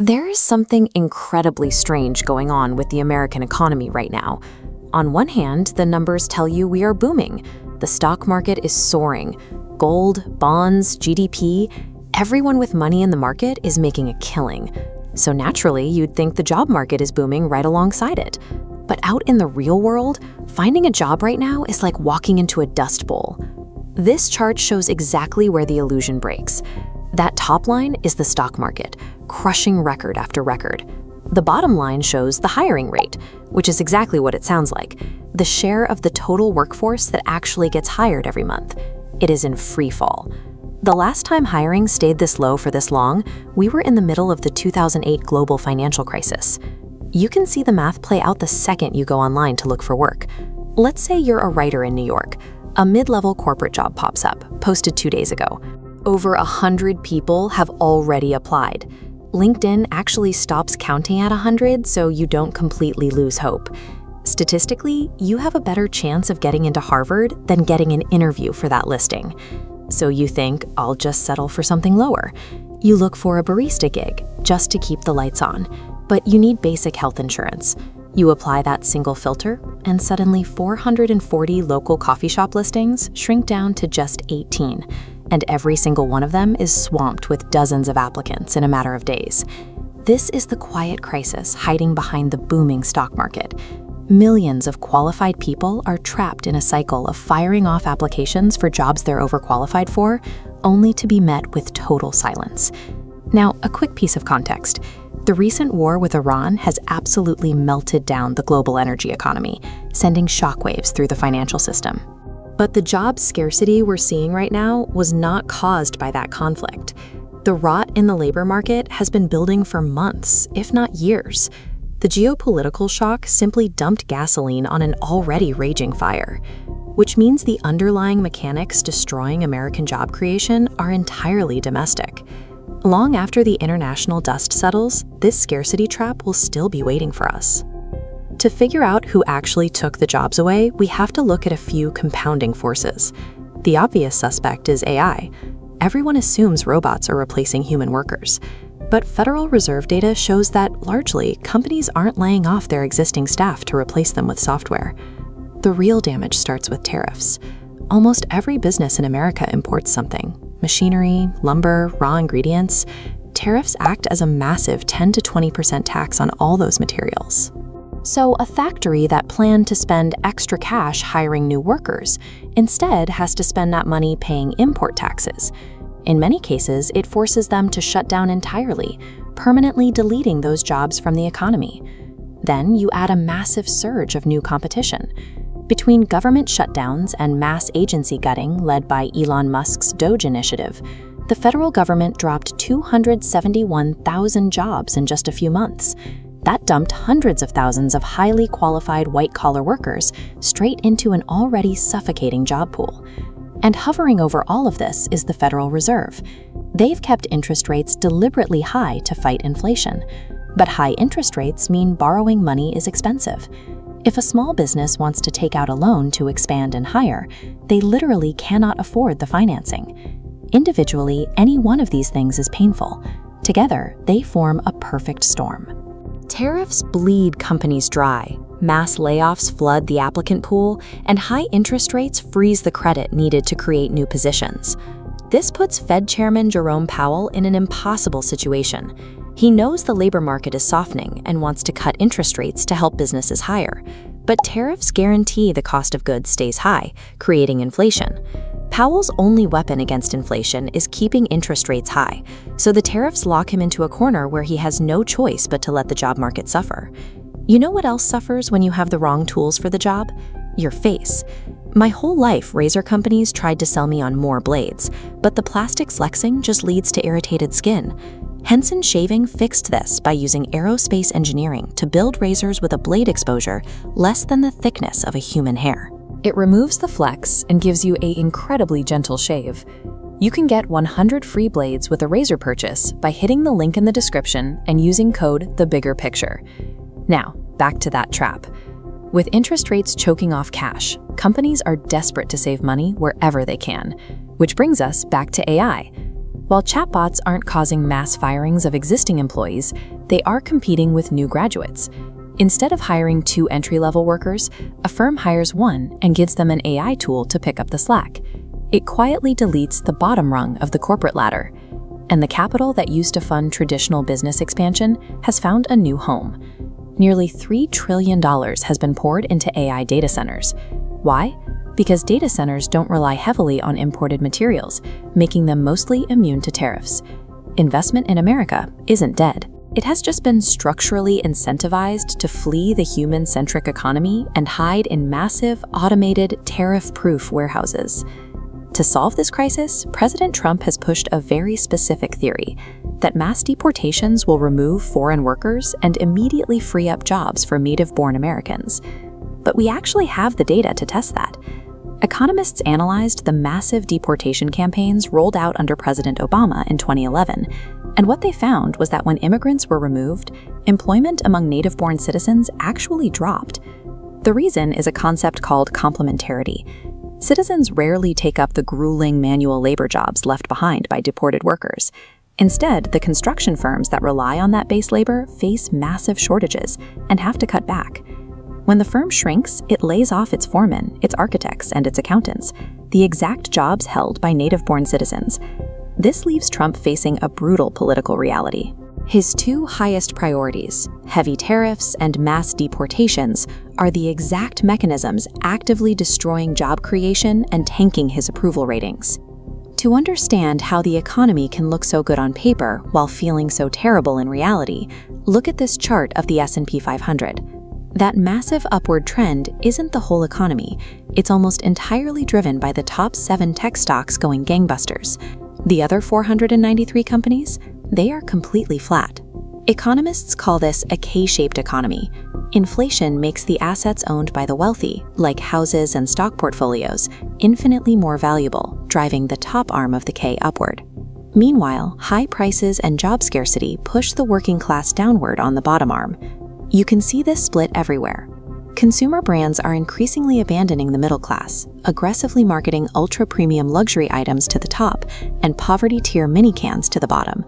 There is something incredibly strange going on with the American economy right now. On one hand, the numbers tell you we are booming. The stock market is soaring. Gold, bonds, GDP, everyone with money in the market is making a killing. So naturally, you'd think the job market is booming right alongside it. But out in the real world, finding a job right now is like walking into a dust bowl. This chart shows exactly where the illusion breaks. That top line is the stock market, crushing record after record. The bottom line shows the hiring rate, which is exactly what it sounds like, the share of the total workforce that actually gets hired every month. It is in free fall. The last time hiring stayed this low for this long, we were in the middle of the 2008 global financial crisis. You can see the math play out the second you go online to look for work. Let's say you're a writer in New York. A mid-level corporate job pops up, posted 2 days ago. Over 100 people have already applied. LinkedIn actually stops counting at 100 so you don't completely lose hope. Statistically, you have a better chance of getting into Harvard than getting an interview for that listing. So you think, I'll just settle for something lower. You look for a barista gig just to keep the lights on, but you need basic health insurance. You apply that single filter, and suddenly 440 local coffee shop listings shrink down to just 18. And every single one of them is swamped with dozens of applicants in a matter of days. This is the quiet crisis hiding behind the booming stock market. Millions of qualified people are trapped in a cycle of firing off applications for jobs they're overqualified for, only to be met with total silence. Now, a quick piece of context. The recent war with Iran has absolutely melted down the global energy economy, sending shockwaves through the financial system. But the job scarcity we're seeing right now was not caused by that conflict. The rot in the labor market has been building for months, if not years. The geopolitical shock simply dumped gasoline on an already raging fire, which means the underlying mechanics destroying American job creation are entirely domestic. Long after the international dust settles, this scarcity trap will still be waiting for us. To figure out who actually took the jobs away, we have to look at a few compounding forces. The obvious suspect is AI. Everyone assumes robots are replacing human workers. But Federal Reserve data shows that, largely, companies aren't laying off their existing staff to replace them with software. The real damage starts with tariffs. Almost every business in America imports something: machinery, lumber, raw ingredients. Tariffs act as a massive 10 to 20% tax on all those materials. So a factory that planned to spend extra cash hiring new workers instead has to spend that money paying import taxes. In many cases, it forces them to shut down entirely, permanently deleting those jobs from the economy. Then you add a massive surge of new competition. Between government shutdowns and mass agency gutting led by Elon Musk's DOGE initiative, the federal government dropped 271,000 jobs in just a few months. That dumped hundreds of thousands of highly qualified white-collar workers straight into an already suffocating job pool. And hovering over all of this is the Federal Reserve. They've kept interest rates deliberately high to fight inflation. But high interest rates mean borrowing money is expensive. If a small business wants to take out a loan to expand and hire, they literally cannot afford the financing. Individually, any one of these things is painful. Together, they form a perfect storm. Tariffs bleed companies dry, mass layoffs flood the applicant pool, and high interest rates freeze the credit needed to create new positions. This puts Fed Chairman Jerome Powell in an impossible situation. He knows the labor market is softening and wants to cut interest rates to help businesses hire. But tariffs guarantee the cost of goods stays high, creating inflation. Powell's only weapon against inflation is keeping interest rates high, so the tariffs lock him into a corner where he has no choice but to let the job market suffer. You know what else suffers when you have the wrong tools for the job? Your face. My whole life, razor companies tried to sell me on more blades, but the plastic flexing just leads to irritated skin. Henson Shaving fixed this by using aerospace engineering to build razors with a blade exposure less than the thickness of a human hair. It removes the flex and gives you an incredibly gentle shave. You can get 100 free blades with a razor purchase by hitting the link in the description and using code THEBIGGERPICTURE. Now, back to that trap. With interest rates choking off cash, companies are desperate to save money wherever they can, which brings us back to AI. While chatbots aren't causing mass firings of existing employees, they are competing with new graduates. Instead of hiring 2 entry-level workers, a firm hires one and gives them an AI tool to pick up the slack. It quietly deletes the bottom rung of the corporate ladder. And the capital that used to fund traditional business expansion has found a new home. Nearly $3 trillion has been poured into AI data centers. Why? Because data centers don't rely heavily on imported materials, making them mostly immune to tariffs. Investment in America isn't dead. It has just been structurally incentivized to flee the human-centric economy and hide in massive, automated, tariff-proof warehouses. To solve this crisis, President Trump has pushed a very specific theory, that mass deportations will remove foreign workers and immediately free up jobs for native-born Americans. But we actually have the data to test that. Economists analyzed the massive deportation campaigns rolled out under President Obama in 2011, and what they found was that when immigrants were removed, employment among native-born citizens actually dropped. The reason is a concept called complementarity. Citizens rarely take up the grueling manual labor jobs left behind by deported workers. Instead, the construction firms that rely on that base labor face massive shortages and have to cut back. When the firm shrinks, it lays off its foremen, its architects, and its accountants, the exact jobs held by native-born citizens. This leaves Trump facing a brutal political reality. His 2 highest priorities, heavy tariffs and mass deportations, are the exact mechanisms actively destroying job creation and tanking his approval ratings. To understand how the economy can look so good on paper while feeling so terrible in reality, look at this chart of the S&P 500. That massive upward trend isn't the whole economy. It's almost entirely driven by the top 7 tech stocks going gangbusters. The other 493 companies, they are completely flat. Economists call this a K-shaped economy. Inflation makes the assets owned by the wealthy, like houses and stock portfolios, infinitely more valuable, driving the top arm of the K upward. Meanwhile, high prices and job scarcity push the working class downward on the bottom arm. You can see this split everywhere. Consumer brands are increasingly abandoning the middle class, aggressively marketing ultra-premium luxury items to the top and poverty-tier mini-cans to the bottom.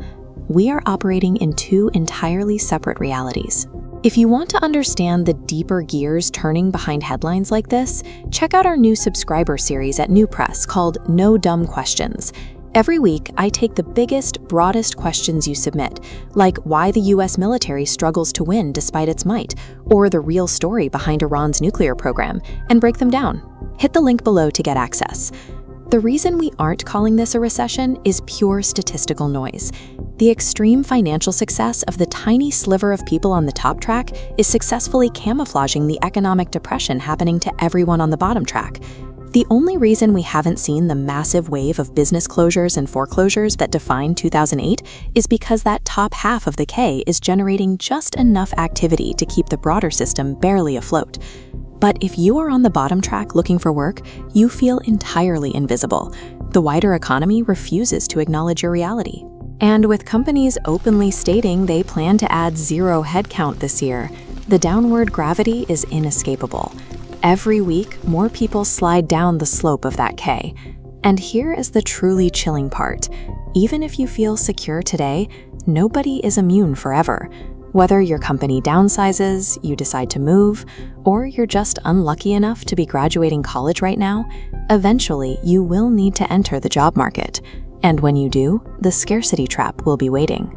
We are operating in 2 entirely separate realities. If you want to understand the deeper gears turning behind headlines like this, check out our new subscriber series at New Press called No Dumb Questions. Every week, I take the biggest, broadest questions you submit, like why the US military struggles to win despite its might, or the real story behind Iran's nuclear program, and break them down. Hit the link below to get access. The reason we aren't calling this a recession is pure statistical noise. The extreme financial success of the tiny sliver of people on the top track is successfully camouflaging the economic depression happening to everyone on the bottom track. The only reason we haven't seen the massive wave of business closures and foreclosures that defined 2008 is because that top half of the K is generating just enough activity to keep the broader system barely afloat. But if you are on the bottom track looking for work, you feel entirely invisible. The wider economy refuses to acknowledge your reality. And with companies openly stating they plan to add 0 headcount this year, the downward gravity is inescapable. Every week, more people slide down the slope of that K. And here is the truly chilling part. Even if you feel secure today, nobody is immune forever. Whether your company downsizes, you decide to move, or you're just unlucky enough to be graduating college right now, eventually you will need to enter the job market. And when you do, the scarcity trap will be waiting.